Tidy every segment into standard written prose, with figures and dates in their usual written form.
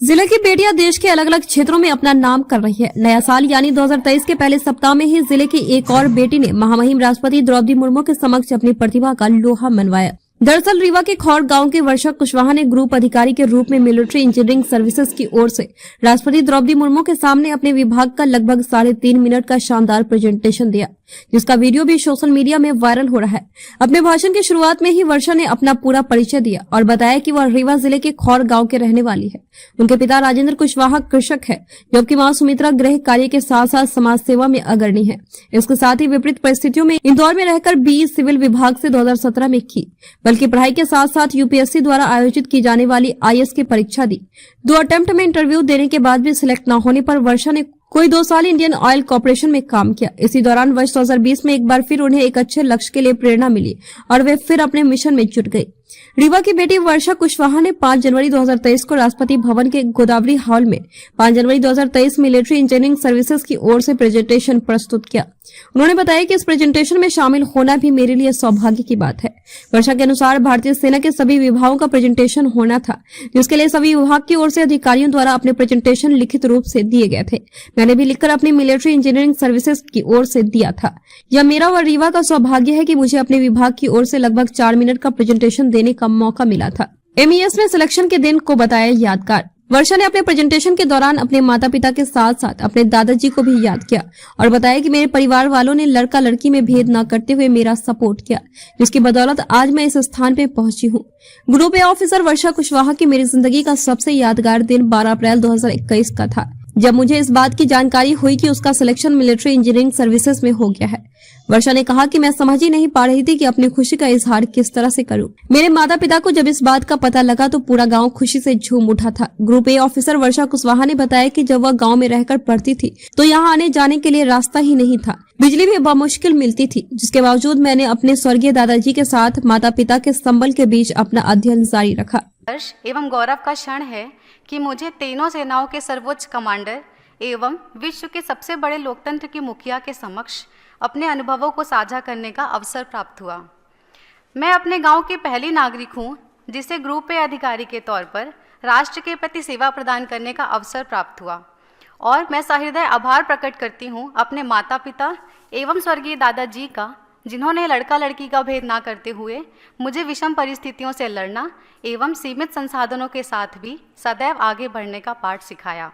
जिले की बेटियां देश के अलग अलग क्षेत्रों में अपना नाम कर रही है। नया साल यानी 2023 के पहले सप्ताह में ही जिले की एक और बेटी ने महामहिम राष्ट्रपति द्रौपदी मुर्मू के समक्ष अपनी प्रतिभा का लोहा मनवाया। दरअसल रीवा के खौर गांव के वर्षा कुशवाहा ने ग्रुप अधिकारी के रूप में मिलिट्री इंजीनियरिंग सर्विसेज की ओर से राष्ट्रपति द्रौपदी मुर्मू के सामने अपने विभाग का लगभग 3.5 मिनट का शानदार प्रेजेंटेशन दिया, जिसका वीडियो भी सोशल मीडिया में वायरल हो रहा है। अपने भाषण की शुरुआत में ही वर्षा ने अपना पूरा परिचय दिया और बताया कि वह रीवा जिले के खौर गांव के रहने वाली है। उनके पिता राजेंद्र कुशवाहा कृषक है, जबकि मां सुमित्रा गृह कार्य के साथ साथ समाज सेवा में अग्रणी है। इसके साथ ही विपरीत परिस्थितियों में इंदौर में रहकर बीई सिविल विभाग से 2017 में की, बल्कि पढ़ाई के साथ साथ यूपीएससी द्वारा आयोजित की जाने वाली आईएएस की परीक्षा दी। 2 अटेम्प्ट में इंटरव्यू देने के बाद भी सिलेक्ट न होने पर वर्षा ने कोई 2 साल इंडियन ऑयल कॉर्पोरेशन में काम किया। इसी दौरान वर्ष 2020 में एक बार फिर उन्हें एक अच्छे लक्ष्य के लिए प्रेरणा मिली और वे फिर अपने मिशन में जुट गई। रीवा की बेटी वर्षा कुशवाहा ने 5 जनवरी 2023 को राष्ट्रपति भवन के गोदावरी हॉल में 5 जनवरी 2023 मिलिट्री इंजीनियरिंग सर्विसेज की ओर से प्रेजेंटेशन प्रस्तुत किया। उन्होंने बताया कि इस प्रेजेंटेशन में शामिल होना भी मेरे लिए सौभाग्य की बात है। वर्षा के अनुसार भारतीय सेना के सभी विभागों का प्रेजेंटेशन होना था, जिसके लिए सभी विभाग की ओर से अधिकारियों द्वारा अपने प्रेजेंटेशन लिखित रूप से दिए गए थे। मैंने भी लिखकर अपनी मिलिट्री इंजीनियरिंग सर्विसेज की ओर से दिया था। यह मेरा व रीवा का सौभाग्य है कि मुझे अपने विभाग की ओर से लगभग 4 मिनट का प्रेजेंटेशन देने का मौका मिला था। एमईएस ने सिलेक्शन के दिन को बताया यादगार। वर्षा ने अपने प्रेजेंटेशन के दौरान अपने माता पिता के साथ साथ अपने दादाजी को भी याद किया और बताया कि मेरे परिवार वालों ने लड़का लड़की में भेद न करते हुए मेरा सपोर्ट किया, जिसकी बदौलत आज मैं इस स्थान पे पहुंची हूं। ग्रुप ए ऑफिसर वर्षा कुशवाहा की मेरी जिंदगी का सबसे यादगार दिन 12 अप्रैल 2021 का था, जब मुझे इस बात की जानकारी हुई कि उसका सिलेक्शन मिलिट्री इंजीनियरिंग सर्विसेज में हो गया है। वर्षा ने कहा कि मैं समझ ही नहीं पा रही थी कि अपनी खुशी का इजहार किस तरह से करूं। मेरे माता पिता को जब इस बात का पता लगा तो पूरा गांव खुशी से झूम उठा था। ग्रुप ए ऑफिसर वर्षा कुशवाहा ने बताया कि जब वह गांव में रहकर पढ़ती थी तो यहाँ आने जाने के लिए रास्ता ही नहीं था। बिजली भी बमुश्किल मिलती थी, जिसके बावजूद मैंने अपने स्वर्गीय दादाजी के साथ माता पिता के संबल के बीच अपना अध्ययन जारी रखा। हर्ष एवं गौरव का क्षण है कि मुझे तीनों सेनाओं के सर्वोच्च कमांडर एवं विश्व के सबसे बड़े लोकतंत्र के मुखिया के समक्ष अपने अनुभवों को साझा करने का अवसर प्राप्त हुआ। मैं अपने गांव की पहली नागरिक हूं जिसे ग्रुप ए अधिकारी के तौर पर राष्ट्र के प्रति सेवा प्रदान करने का अवसर प्राप्त हुआ और मैं सहृदय आभार प्रकट करती हूं अपने माता पिता एवं स्वर्गीय दादाजी का, जिन्होंने लड़का लड़की का भेद ना करते हुए मुझे विषम परिस्थितियों से लड़ना एवं सीमित संसाधनों के साथ भी सदैव आगे बढ़ने का पाठ सिखाया।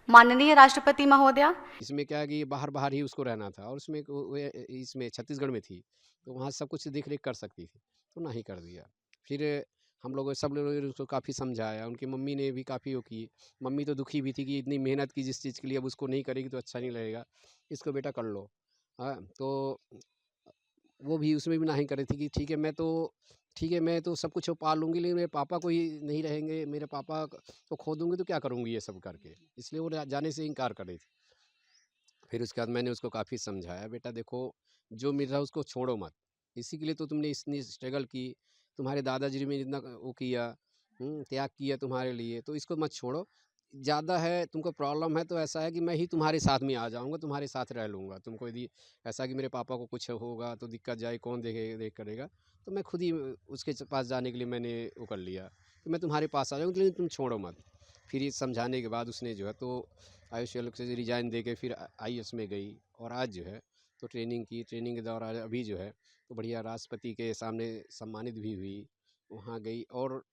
माननीय राष्ट्रपति महोदया, इसमें क्या है कि बाहर ही उसको रहना था और उसमें इसमें छत्तीसगढ़ में थी तो वहाँ सब कुछ देख रेख कर सकती थी, तो ना ही कर दिया। फिर हम लोग सब लोगों ने उसको काफ़ी समझाया, उनकी मम्मी ने भी काफ़ी वो की। मम्मी तो दुखी भी थी कि इतनी मेहनत की जिस चीज़ के लिए अब उसको नहीं करेगी तो अच्छा नहीं लगेगा, इसको बेटा कर लो। हाँ, तो वो भी उसमें भी नहीं कर रही थी कि ठीक है मैं तो सब कुछ पा लूँगी, लेकिन मेरे पापा को ही नहीं रहेंगे, मेरे पापा को खो दूँगी तो क्या करूँगी ये सब करके, इसलिए वो जाने से इनकार कर रही थी। फिर उसके बाद मैंने उसको काफ़ी समझाया, बेटा देखो जो मिल रहा है उसको छोड़ो मत, इसी के लिए तो तुमने इतनी स्ट्रगल की, तुम्हारे दादाजी ने जितना वो किया, त्याग किया तुम्हारे लिए, तो इसको मत छोड़ो। ज़्यादा है तुमको प्रॉब्लम है तो ऐसा है कि मैं ही तुम्हारे साथ में आ जाऊँगा, तुम्हारे साथ रह लूँगा। तुमको यदि ऐसा कि मेरे पापा को कुछ होगा तो दिक्कत जाए, कौन देख करेगा, तो मैं खुद ही उसके पास जाने के लिए मैंने वो कर लिया कि मैं तुम्हारे पास आ जाऊँगा, लेकिन तुम छोड़ो मत। फिर ये समझाने के बाद उसने जो है तो आईओएस से रिज़ाइन दे के फिर आईएएस में गई और आज जो है तो ट्रेनिंग की। ट्रेनिंग के दौरान अभी जो है तो बढ़िया राष्ट्रपति के सामने सम्मानित भी हुई, वहाँ गई और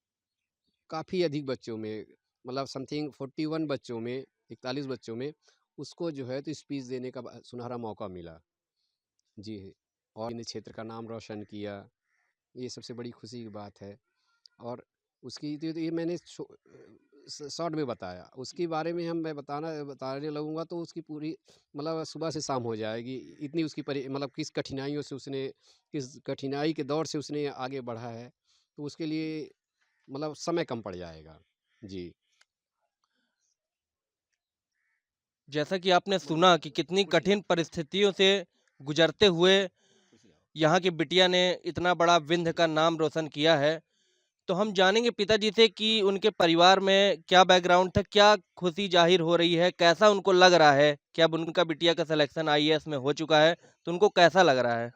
काफ़ी अधिक बच्चों में, मतलब समथिंग 41 बच्चों में, 41 बच्चों में उसको जो है तो स्पीच देने का सुनहरा मौका मिला जी। और इन क्षेत्र का नाम रोशन किया, ये सबसे बड़ी खुशी की बात है। और उसकी तो ये मैंने शॉर्ट में बताया, उसके बारे में मैं बताने लगूंगा तो उसकी पूरी मतलब सुबह से शाम हो जाएगी, इतनी उसकी मतलब किस कठिनाइयों से उसने, किस कठिनाई के दौर से उसने आगे बढ़ा है, तो उसके लिए मतलब समय कम पड़ जाएगा जी। जैसा कि आपने सुना कि कितनी कठिन परिस्थितियों से गुजरते हुए यहाँ की बिटिया ने इतना बड़ा विंध्य का नाम रोशन किया है, तो हम जानेंगे पिताजी से कि उनके परिवार में क्या बैकग्राउंड था, क्या खुशी जाहिर हो रही है, कैसा उनको लग रहा है कि अब उनका बिटिया का सिलेक्शन आईएएस में हो चुका है, तो उनको कैसा लग रहा है?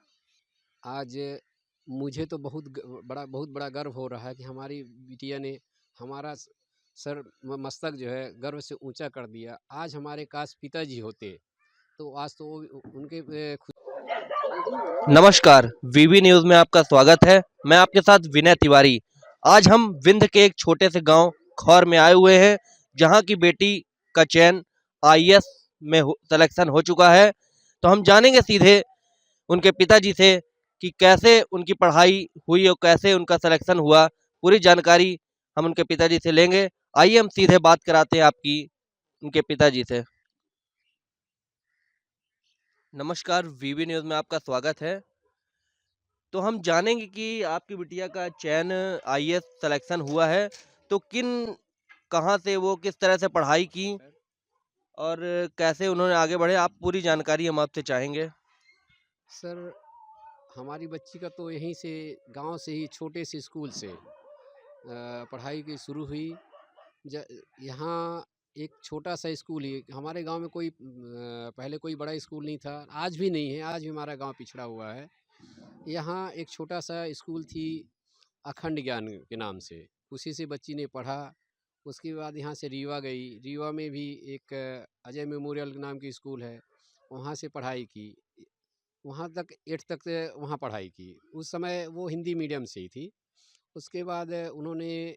आज मुझे तो बहुत बड़ा गर्व हो रहा है कि हमारी बिटिया ने हमारा सर मस्तक जो है गर्व से ऊंचा कर दिया। आज हमारे काश पिताजी होते तो आज तो उनके नमस्कार, वीबी न्यूज़ में आपका स्वागत है। मैं आपके साथ विनय तिवारी। आज हम विंध्य के एक छोटे से गांव खौर में आए हुए हैं, जहां की बेटी का चयन आईएएस में सिलेक्शन हो चुका है। तो हम जानेंगे सीधे उनके पिताजी से कि कैसे उनकी पढ़ाई हुई और कैसे उनका सिलेक्शन हुआ। पूरी जानकारी हम उनके पिताजी से लेंगे। आइए हम सीधे बात कराते हैं आपकी उनके पिताजी से। नमस्कार, वीबी न्यूज़ में आपका स्वागत है। तो हम जानेंगे कि आपकी बिटिया का चयन आईएएस सिलेक्शन हुआ है, तो कहाँ से वो किस तरह से पढ़ाई की और कैसे उन्होंने आगे बढ़े, आप पूरी जानकारी हम आपसे चाहेंगे। सर हमारी बच्ची का तो यहीं से गांव से ही छोटे से स्कूल से पढ़ाई की शुरू हुई। यहाँ एक छोटा सा स्कूल ही हमारे गांव में कोई पहले कोई बड़ा स्कूल नहीं था, आज भी नहीं है, आज भी हमारा गांव पिछड़ा हुआ है। यहाँ एक छोटा सा स्कूल थी अखंड ज्ञान के नाम से, उसी से बच्ची ने पढ़ा। उसके बाद यहाँ से रीवा गई, रीवा में भी एक अजय मेमोरियल नाम की स्कूल है, वहाँ से पढ़ाई की। वहाँ तक 8 तक वहाँ पढ़ाई की। उस समय वो हिंदी मीडियम से ही थी। उसके बाद उन्होंने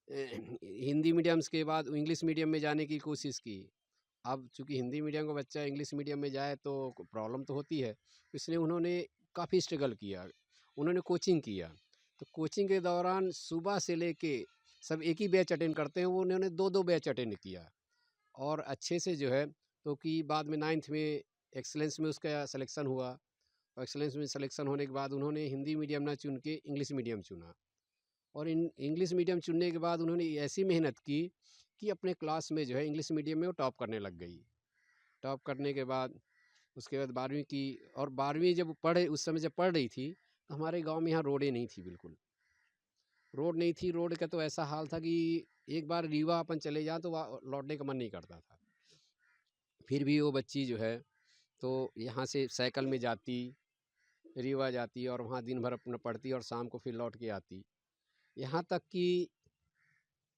हिंदी मीडियम के बाद इंग्लिश मीडियम में जाने की कोशिश की। अब चूँकि हिंदी मीडियम का बच्चा इंग्लिश मीडियम में जाए तो प्रॉब्लम तो होती है, इसलिए उन्होंने काफ़ी स्ट्रगल किया। उन्होंने कोचिंग किया, तो कोचिंग के दौरान सुबह से लेके सब एक ही बैच अटेंड करते हैं, वो उन्होंने 2-2 बैच अटेंड किया और अच्छे से जो है तो कि बाद में 9th में एक्सीलेंस में उसका सिलेक्शन हुआ। और एक्सीलेंस में सिलेक्शन होने के बाद उन्होंने हिंदी मीडियम ना चुन के इंग्लिश मीडियम चुना और इंग्लिश मीडियम चुनने के बाद उन्होंने ऐसी मेहनत की कि अपने क्लास में जो है इंग्लिश मीडियम में वो टॉप करने लग गई। टॉप करने के बाद उसके बाद 12वीं की, और 12वीं जब पढ़े उस समय जब पढ़ रही थी तो हमारे गांव में यहाँ रोडें नहीं थी, बिल्कुल रोड नहीं थी। रोड का तो ऐसा हाल था कि एक बार रीवा अपन चले जाएँ तो लौटने का मन नहीं करता था। फिर भी वो बच्ची जो है तो यहाँ से साइकिल में जाती, रीवा जाती और वहाँ दिन भर अपना पढ़ती और शाम को फिर लौट के आती। यहाँ तक कि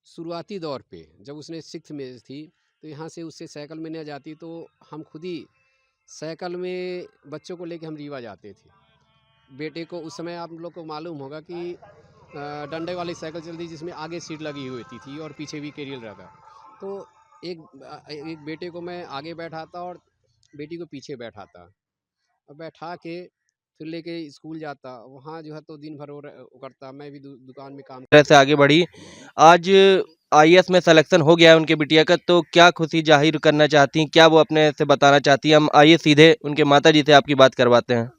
शुरुआती दौर पे जब उसने 6th में थी तो यहाँ से उससे साइकिल में न जाती तो हम खुद ही साइकिल में बच्चों को लेके हम रीवा जाते थे। बेटे को उस समय आप लोग को मालूम होगा कि डंडे वाली साइकिल चलती जिसमें आगे सीट लगी हुई थी और पीछे भी कैरियर रहता। तो एक बेटे को मैं आगे बैठाता और बेटी को पीछे बैठाता और बैठा के फिर लेके स्कूल जाता। वहाँ जो है तो दिन भर वो करता, मैं भी दुकान में काम तरह से आगे बढ़ी। आज आईएएस में सिलेक्शन हो गया है उनके बिटिया का, तो क्या खुशी जाहिर करना चाहती हैं, क्या वो अपने से बताना चाहती हैं? हम आइए सीधे उनके माताजी से आपकी बात करवाते हैं।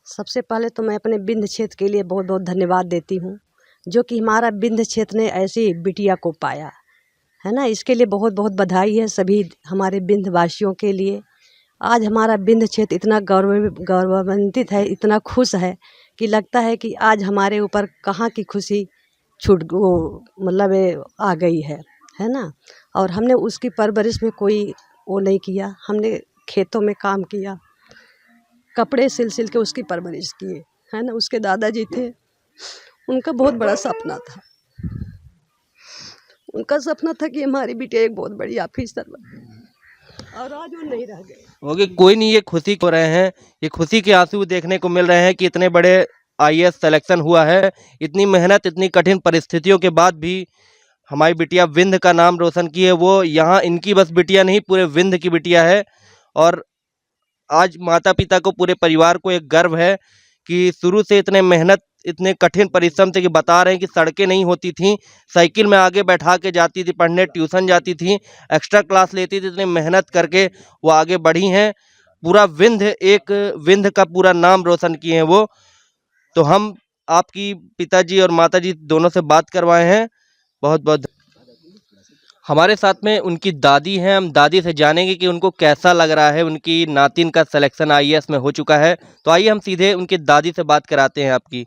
सबसे पहले तो मैं अपने विंध्य क्षेत्र के लिए बहुत बहुत धन्यवाद देती हूँ, जो कि हमारा विंध्य क्षेत्र ने ऐसी बिटिया को पाया है ना। इसके लिए बहुत बहुत बधाई है सभी हमारे विंध्यवासियों के लिए। आज हमारा विंध्य क्षेत्र इतना गौरवान्वित है, इतना खुश है कि लगता है कि आज हमारे ऊपर कहाँ की खुशी मतलब आ गई है ना। और हमने उसकी परवरिश में कोई वो नहीं किया, हमने खेतों में काम किया, कपड़े सिल के उसकी परवरिश किए है ना। उसके दादाजी थे, उनका बहुत बड़ा सपना था, उनका सपना था कि हमारी बिटिया एक बहुत बड़ी ऑफिसर बने, और आज वो नहीं रह गए। ओके, कोई नहीं, ये खुशी हो रहे हैं, ये खुशी के आंसू देखने को मिल रहे हैं कि इतने बड़े आईएएस सिलेक्शन हुआ है। इतनी मेहनत, इतनी कठिन परिस्थितियों के बाद भी हमारी बिटिया विंध्य का नाम रोशन की है। वो यहाँ इनकी बस बिटिया नहीं, पूरे विंध्य की बिटिया है। और आज माता पिता को, पूरे परिवार को एक गर्व है कि शुरू से इतने मेहनत, इतने कठिन परिश्रम से, कि बता रहे हैं कि सड़कें नहीं होती थी, साइकिल में आगे बैठा के जाती थी पढ़ने, ट्यूशन जाती थी, एक्स्ट्रा क्लास लेती थी, इतनी मेहनत करके वो आगे बढ़ी हैं। पूरा विंध्य का पूरा नाम रोशन किए हैं वो। तो हम आपकी पिताजी और माताजी दोनों से बात करवाए हैं। बहुत बहुत हमारे साथ में उनकी दादी हैं, हम दादी से जानेंगे कि उनको कैसा लग रहा है, उनकी नातिन का सिलेक्शन आईएएस में हो चुका है। तो आइए हम सीधे उनकी दादी से बात कराते हैं आपकी।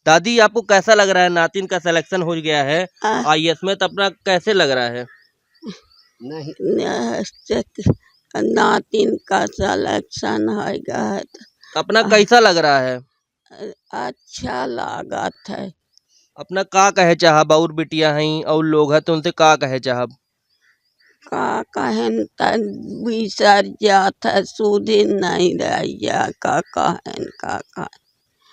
दादी, आपको कैसा लग रहा है? नातिन का सिलेक्शन हो गया है आईएएस में, तो अपना कैसे लग रहा है? नातिन का सिलेक्शन हो गया है, अपना कैसा लग रहा है? अच्छा लगा था। अपना का कहे चाहब और बिटिया हैं और लोग हैं तो उनसे का कहे चाहब? का कहन तन बिसर जात है सुधी नहीं रहिया का कहन का कहन।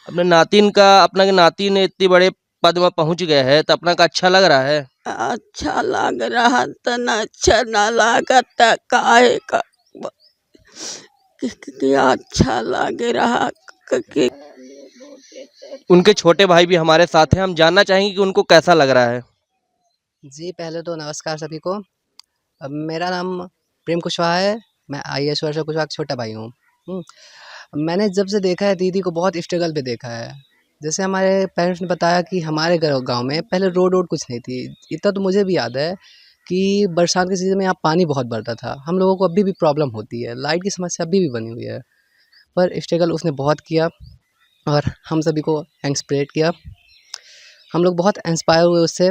अपने नातिन का अपना के नातिन इतनी बड़े पद में पहुंच गए हैं तो अपना का अच्छा लग रहा है? अच्छा लग रहा तो न अच्छा न लागत काहे का क्या अच्छा लग रहा कि उनके छोटे भाई भी हमारे साथ हैं, हम जानना चाहेंगे कि उनको कैसा लग रहा है। जी, पहले तो नमस्कार सभी को। अब मेरा नाम प्रेम कुशवाहा है। मैं आईएएस वर्षा कुशवाहा का छोटा भाई हूँ। मैंने जब से देखा है दीदी को बहुत स्ट्रगल पे देखा है। जैसे हमारे पेरेंट्स ने बताया कि हमारे गाँव में पहले रोड कुछ नहीं थी। इतना तो मुझे भी याद है कि बरसात के सीज़न में यहाँ पानी बहुत बढ़ता था। हम लोगों को अभी भी प्रॉब्लम होती है, लाइट की समस्या अभी भी बनी हुई है। पर स्ट्रगल उसने बहुत किया और हम सभी को इंस्पिरेट किया। हम लोग बहुत इंस्पायर हुए उससे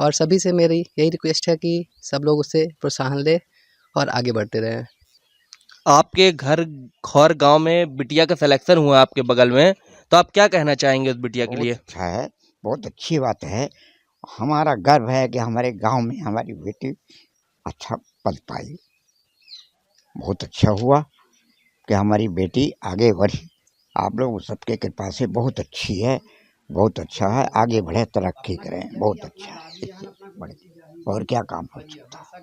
और सभी से मेरी यही रिक्वेस्ट है कि सब लोग उससे प्रोत्साहन लें और आगे बढ़ते रहें। आपके घर खौर गांव में बिटिया का सिलेक्शन हुआ आपके बगल में, तो आप क्या कहना चाहेंगे उस बिटिया के बहुत लिए? अच्छा है, बहुत अच्छी बात है। हमारा गर्व है कि हमारे गांव में हमारी बेटी अच्छा पद पाई। बहुत अच्छा हुआ कि हमारी बेटी आगे बढ़ी। आप लोग सबके कृपा से बहुत अच्छी है, बहुत अच्छा है। आगे बढ़े, तरक्की करें, बहुत अच्छा है। इससे बढ़े और क्या काम हो सकता है।